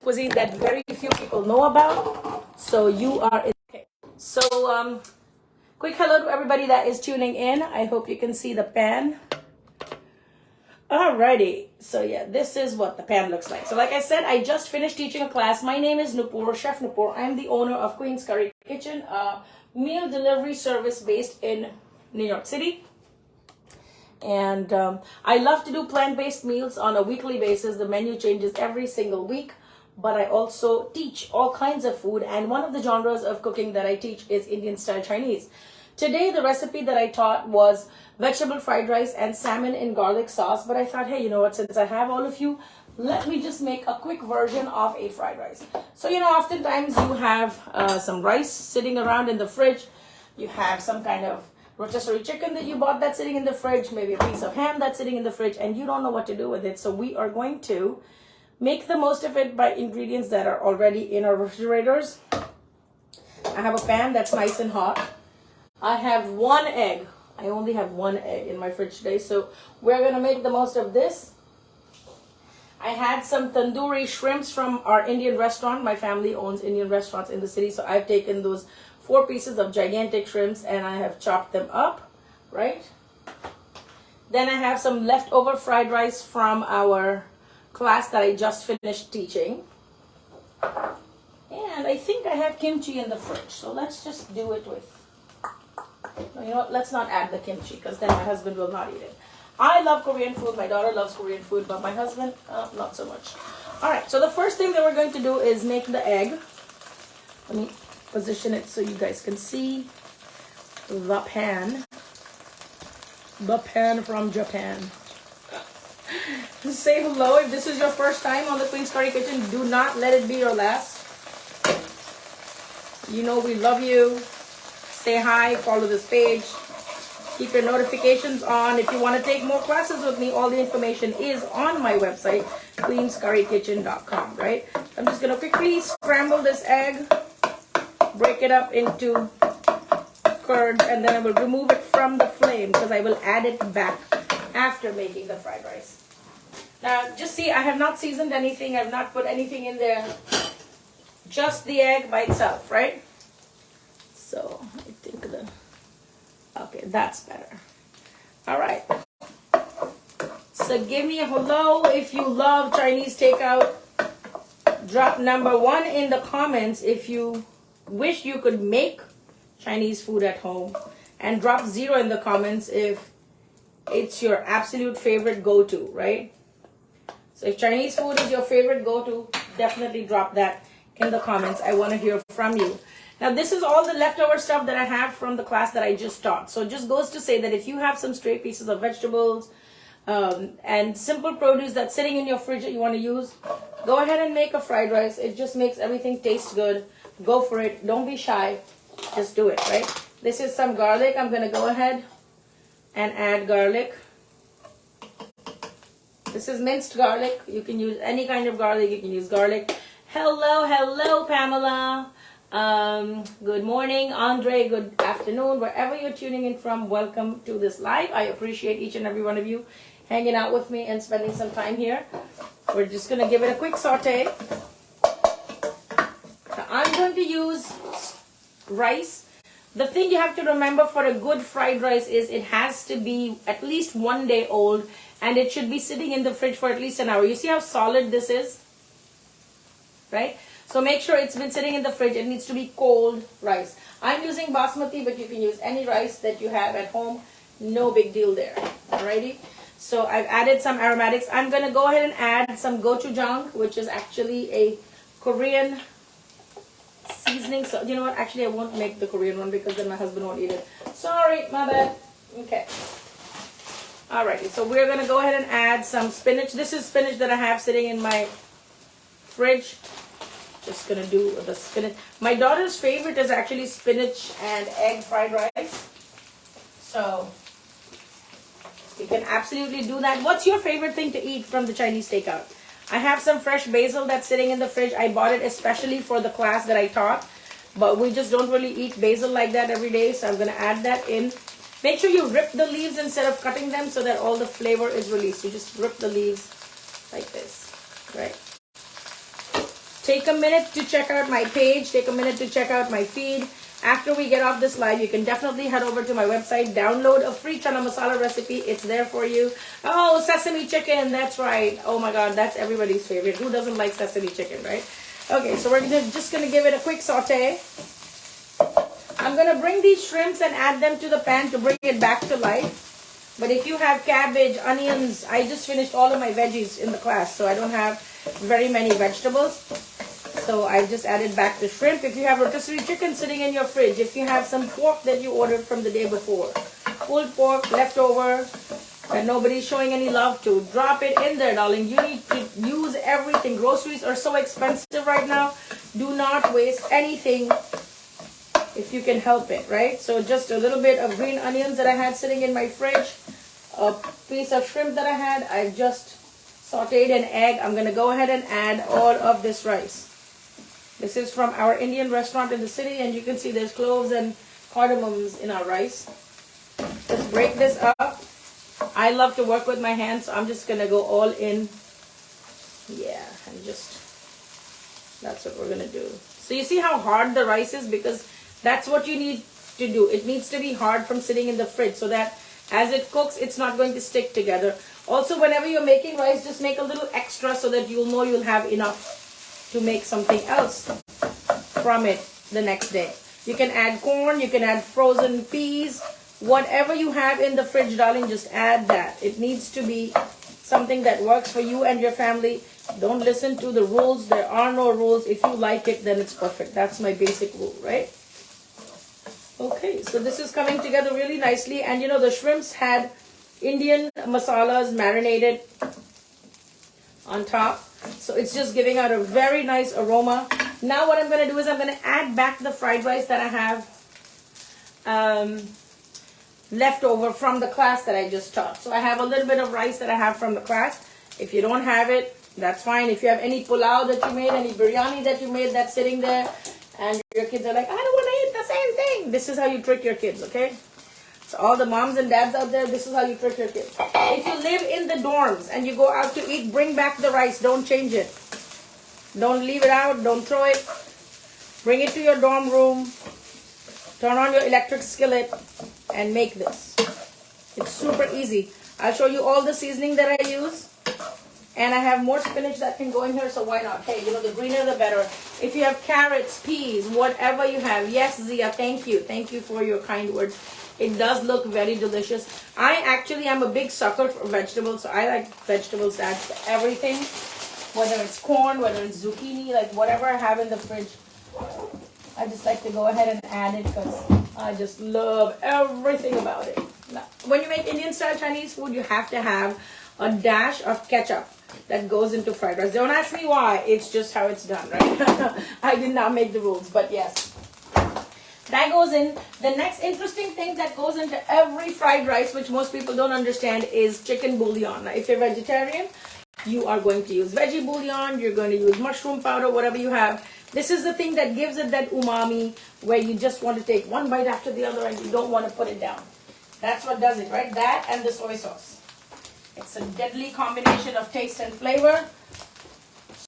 cuisine that very few people know about. So you are in. Okay. So quick hello to everybody that is tuning in. I hope you can see the pan. Alrighty, so yeah, this is what the pan looks like. So like I said, I just finished teaching a class. My name is Nupur, Chef Nupur. I'm the owner of Queen's Curry Kitchen, a meal delivery service based in New York City. And I love to do plant-based meals on a weekly basis. The menu changes every single week, but I also teach all kinds of food. And one of the genres of cooking that I teach is Indian style Chinese. Today, the recipe that I taught was vegetable fried rice and salmon in garlic sauce. But I thought, hey, you know what, since I have all of you, let me just make a quick version of a fried rice. So, you know, oftentimes you have some rice sitting around in the fridge. You have some kind of rotisserie chicken that you bought that's sitting in the fridge, maybe a piece of ham that's sitting in the fridge, and you don't know what to do with it. So we are going to make the most of it by ingredients that are already in our refrigerators. I have a pan that's nice and hot. I have one egg. I only have one egg in my fridge today, so we're going to make the most of this. I had some tandoori shrimps from our Indian restaurant. My family owns Indian restaurants in the city, so I've taken those 4 pieces of gigantic shrimps and I have chopped them up, right? Then I have some leftover fried rice from our class that I just finished teaching. And I think I have kimchi in the fridge, so let's just do it with... You know what, let's not add the kimchi because then my husband will not eat it. I love Korean food, my daughter loves Korean food, but my husband, not so much. Alright, so the first thing that we're going to do is make the egg. Let me position it so you guys can see the pan. The pan from Japan. Say hello if this is your first time on the Queen's Curry Kitchen. Do not let it be your last. You know we love you. Say hi, follow this page, keep your notifications on. If you want to take more classes with me, all the information is on my website, queenscurrykitchen.com, right? I'm just going to quickly scramble this egg, break it up into curds, and then I will remove it from the flame because I will add it back after making the fried rice. Now, just see, I have not seasoned anything. I have not put anything in there. Just the egg by itself, right? So I think okay, that's better. All right. So give me a hello if you love Chinese takeout. Drop number 1 in the comments if you wish you could make Chinese food at home. And drop 0 in the comments if it's your absolute favorite go-to, right? So if Chinese food is your favorite go-to, definitely drop that in the comments. I want to hear from you. Now, this is all the leftover stuff that I have from the class that I just taught. So it just goes to say that if you have some stray pieces of vegetables and simple produce that's sitting in your fridge that you want to use, go ahead and make a fried rice. It just makes everything taste good. Go for it. Don't be shy. Just do it, right? This is some garlic. I'm going to go ahead and add garlic. This is minced garlic. You can use any kind of garlic. You can use garlic. Hello, Pamela. Good morning, Andre. Good afternoon. Wherever you're tuning in from, welcome to this live. I appreciate each and every one of you hanging out with me and spending some time here. We're just going to give it a quick saute. Now, I'm going to use rice. The thing you have to remember for a good fried rice is it has to be at least 1 day old and it should be sitting in the fridge for at least an hour. You see how solid this is? Right? So make sure it's been sitting in the fridge. It needs to be cold rice. I'm using basmati, but you can use any rice that you have at home. No big deal there. Alrighty? So I've added some aromatics. I'm going to go ahead and add some gochujang, which is actually a Korean seasoning. So you know what? Actually, I won't make the Korean one because then my husband won't eat it. Sorry, my bad. Okay. Alrighty. So we're going to go ahead and add some spinach. This is spinach that I have sitting in my fridge. Just gonna do the spinach. My daughter's favorite is actually spinach and egg fried rice. So you can absolutely do that. What's your favorite thing to eat from the Chinese takeout? I have some fresh basil that's sitting in the fridge. I bought it especially for the class that I taught. But we just don't really eat basil like that every day. So I'm gonna add that in. Make sure you rip the leaves instead of cutting them so that all the flavor is released. You just rip the leaves like this, right? Take a minute to check out my page. Take a minute to check out my feed. After we get off this live, you can definitely head over to my website, download a free chana masala recipe. It's there for you. Oh, sesame chicken. That's right. Oh my God, that's everybody's favorite. Who doesn't like sesame chicken, right? Okay, so we're just going to give it a quick saute. I'm going to bring these shrimps and add them to the pan to bring it back to life. But if you have cabbage, onions, I just finished all of my veggies in the class, so I don't have very many vegetables. So I just added back the shrimp. If you have rotisserie chicken sitting in your fridge, if you have some pork that you ordered from the day before, pulled pork, leftover, that nobody's showing any love to, drop it in there, darling. You need to use everything. Groceries are so expensive right now. Do not waste anything if you can help it, right? So just a little bit of green onions that I had sitting in my fridge, a piece of shrimp that I had. I just sauteed an egg. I'm going to go ahead and add all of this rice. This is from our Indian restaurant in the city, and you can see there's cloves and cardamoms in our rice. Just break this up. I love to work with my hands, so I'm just going to go all in. Yeah, and just, that's what we're going to do. So you see how hard the rice is? Because that's what you need to do. It needs to be hard from sitting in the fridge so that as it cooks, it's not going to stick together. Also, whenever you're making rice, just make a little extra so that you'll know you'll have enough to make something else from it the next day. You can add corn, you can add frozen peas, whatever you have in the fridge, darling, just add that. It needs to be something that works for you and your family. Don't listen to the rules. There are no rules. If you like it, then it's perfect. That's my basic rule, right? Okay, so this is coming together really nicely. And you know, the shrimps had Indian masalas marinated on top. So it's just giving out a very nice aroma. Now what I'm going to do is I'm going to add back the fried rice that I have left over from the class that I just taught. So I have a little bit of rice that I have from the class. If you don't have it, that's fine. If you have any pulao that you made, any biryani that you made that's sitting there, and your kids are like, I don't want to eat the same thing. This is how you trick your kids, okay? So all the moms and dads out there, this is how you trick your kids. If you live in the dorms and you go out to eat, bring back the rice. Don't change it. Don't leave it out. Don't throw it. Bring it to your dorm room. Turn on your electric skillet and make this. It's super easy. I'll show you all the seasoning that I use. And I have more spinach that can go in here, so why not? Hey, you know, the greener the better. If you have carrots, peas, whatever you have. Yes, Zia, thank you. Thank you for your kind words. It does look very delicious. I actually am a big sucker for vegetables, so I like vegetables to add to everything. Whether it's corn, whether it's zucchini, like whatever I have in the fridge. I just like to go ahead and add it because I just love everything about it. Now, when you make Indian style Chinese food, you have to have a dash of ketchup that goes into fried rice. Don't ask me why. It's just how it's done, right? I did not make the rules, but yes. That goes in. The next interesting thing that goes into every fried rice, which most people don't understand, is chicken bouillon. Now, if you're vegetarian, you are going to use veggie bouillon. You're going to use mushroom powder, whatever you have. This is the thing that gives it that umami, where you just want to take one bite after the other and you don't want to put it down. That's what does it, right? That and the soy sauce. It's a deadly combination of taste and flavor.